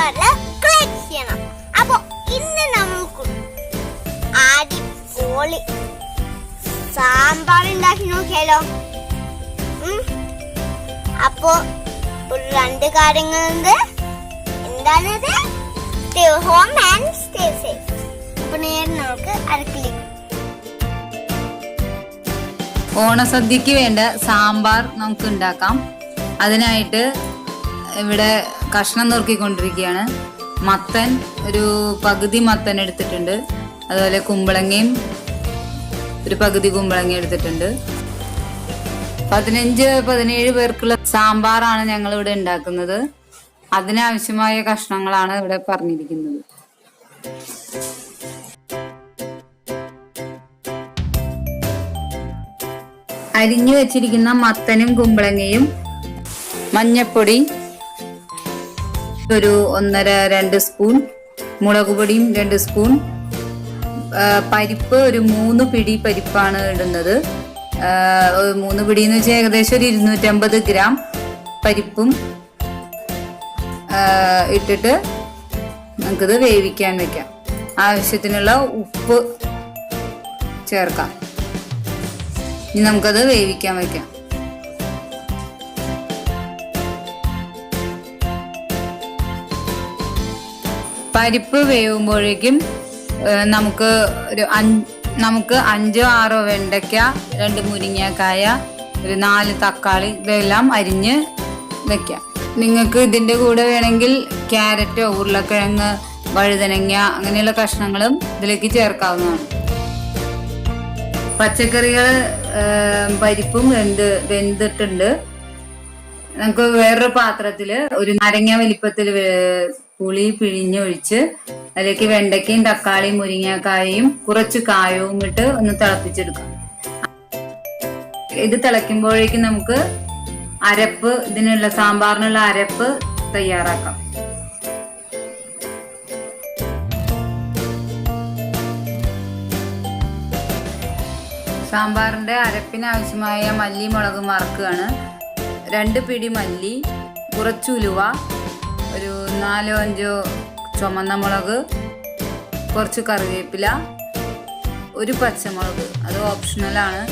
സാമ്പാറില് collect ചെയ്യണം. അപ്പൊ ഇന്ന് നമുക്ക് അടിപൊളി സാമ്പാർ ഉണ്ടാക്കി നോക്കിയാലോ? അപ്പൊ ഒരു 2 കാര്യങ്ങളുണ്ട്. എന്താണത്? Stay home and stay safe. അപ്പൊ നേരെ നമുക്ക് അടുക്കളയിലേക്ക്. ഓണസദ്യക്ക് വേണ്ട സാമ്പാർ നമുക്ക് ഉണ്ടാക്കാം. അതിനായിട്ട് ഇവിടെ കഷ്ണം നുറുക്കിക്കൊണ്ടിരിക്കുകയാണ്. മത്തൻ ഒരു പകുതി മത്തൻ എടുത്തിട്ടുണ്ട്. അതുപോലെ കുമ്പളങ്ങയും ഒരു പകുതി കുമ്പളങ്ങ എടുത്തിട്ടുണ്ട്. 15-17 പേർക്കുള്ള സാമ്പാറാണ് ഞങ്ങൾ ഇവിടെ ഉണ്ടാക്കുന്നത്. അതിനാവശ്യമായ കഷ്ണങ്ങളാണ് ഇവിടെ പറഞ്ഞിരിക്കുന്നത്. അരിഞ്ഞു വെച്ചിരിക്കുന്ന മത്തനും കുമ്പളങ്ങയും, മഞ്ഞപ്പൊടി ഒരു 1.5-2 സ്പൂൺ, മുളക് പൊടിയും 2 സ്പൂൺ, പരിപ്പ് ഒരു 3 പിടി പരിപ്പാണ് ഇടുന്നത്. 3 പിടി എന്ന് വെച്ചാൽ ഏകദേശം ഒരു 250 ഗ്രാം പരിപ്പും ഇട്ടിട്ട് നമുക്കിത് വേവിക്കാൻ വെക്കാം. ആവശ്യത്തിനുള്ള ഉപ്പ് ചേർക്കാം. ഇനി നമുക്കത് വേവിക്കാൻ വെക്കാം. പരിപ്പ് വേവുമ്പോഴേക്കും നമുക്ക് 5-6 വെണ്ടയ്ക്ക, 2 മുരിങ്ങക്കായ, ഒരു 4 തക്കാളി ഇതെല്ലാം അരിഞ്ഞ് വെക്കാം. നിങ്ങൾക്ക് ഇതിൻ്റെ കൂടെ വേണമെങ്കിൽ ക്യാരറ്റോ ഉരുളക്കിഴങ്ങ്, വഴുതനങ്ങ അങ്ങനെയുള്ള കഷ്ണങ്ങളും ഇതിലേക്ക് ചേർക്കാവുന്നതാണ്. പച്ചക്കറികൾ പരിപ്പും വെന്തിട്ടുണ്ട്. നമുക്ക് വേറൊരു പാത്രത്തില് ഒരു നാരങ്ങ വലിപ്പത്തിൽ പുളി പിഴിഞ്ഞൊഴിച്ച് അതിലേക്ക് വെണ്ടയ്ക്കയും തക്കാളിയും മുരിങ്ങക്കായും കുറച്ച് കായവും ഇട്ട് ഒന്ന് തിളപ്പിച്ചെടുക്കാം. ഇത് തിളയ്ക്കുമ്പോഴേക്കും നമുക്ക് അരപ്പ്, ഇതിനുള്ള സാമ്പാറിനുള്ള അരപ്പ് തയ്യാറാക്കാം. സാമ്പാറിന്റെ അരപ്പിന് ആവശ്യമായ മല്ലി മുളകും വറുക്കുകയാണ്. 2 പിടി മല്ലി, കുറച്ച് ഉലുവ, ഒരു 4-5 ചുമന്ന മുളക്, കുറച്ച് കറിവേപ്പില, ഒരു പച്ചമുളക്. അത് ഓപ്ഷണലാണ്,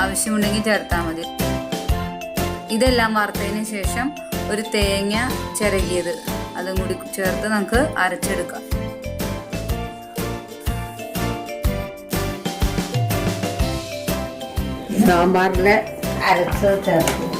ആവശ്യമുണ്ടെങ്കിൽ ചേർത്താൽ മതി. ഇതെല്ലാം വറുത്തതിന് ശേഷം ഒരു തേങ്ങ ചിരകിയത് അതും കൂടി ചേർത്ത് നമുക്ക് അരച്ചെടുക്കാം. സാമ്പാറിലെ അരച്ച് ചേർക്കും.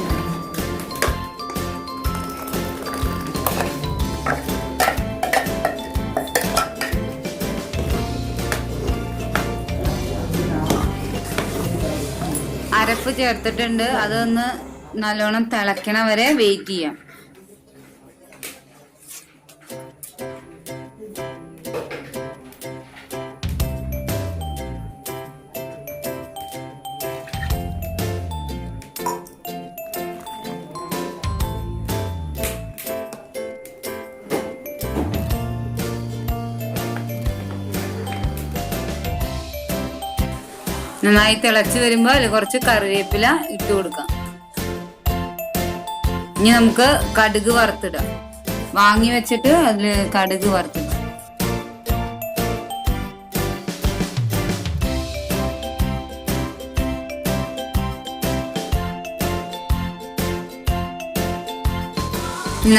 അരപ്പ് ചേർത്തിട്ടുണ്ട്. അതൊന്ന് നല്ലോണം തിളയ്ക്കണ വരെ വെയിറ്റ് ചെയ്യാം. നന്നായി തിളച്ച് വരുമ്പോൾ അതിൽ കുറച്ച് കറിവേപ്പില ഇട്ട് കൊടുക്കാം. ഇനി നമുക്ക് കടുക് വറുത്തിടാം. വാങ്ങി വെച്ചിട്ട് അതിൽ കടുക് വറുത്തിടാം.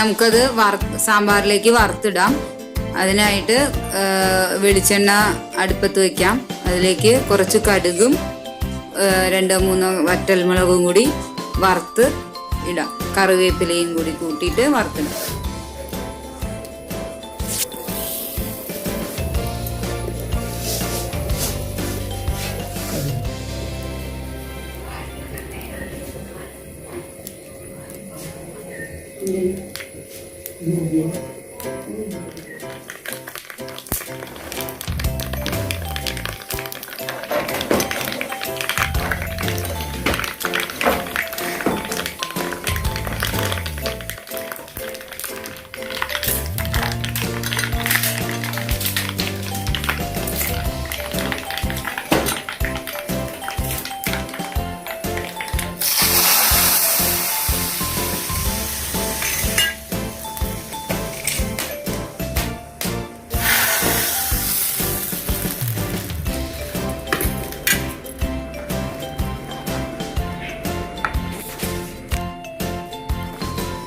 നമുക്കത് സാമ്പാറിലേക്ക് വറുത്തിടാം. അതിനായിട്ട് വെളിച്ചെണ്ണ അടുപ്പത്ത് വയ്ക്കാം. അതിലേക്ക് കുറച്ച് കടുകും 2-3 വറ്റൽമുളകും കൂടി വറുത്ത് ഇടാം. കറിവേപ്പിലയും കൂടി കൂട്ടിയിട്ട് വറുത്തിടാം.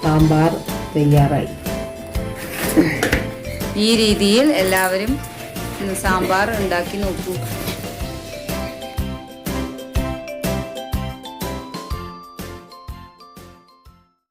സാമ്പാർ തയ്യാറായി. ഈ രീതിയിൽ എല്ലാവരും സാമ്പാർ ഉണ്ടാക്കി നോക്കൂ.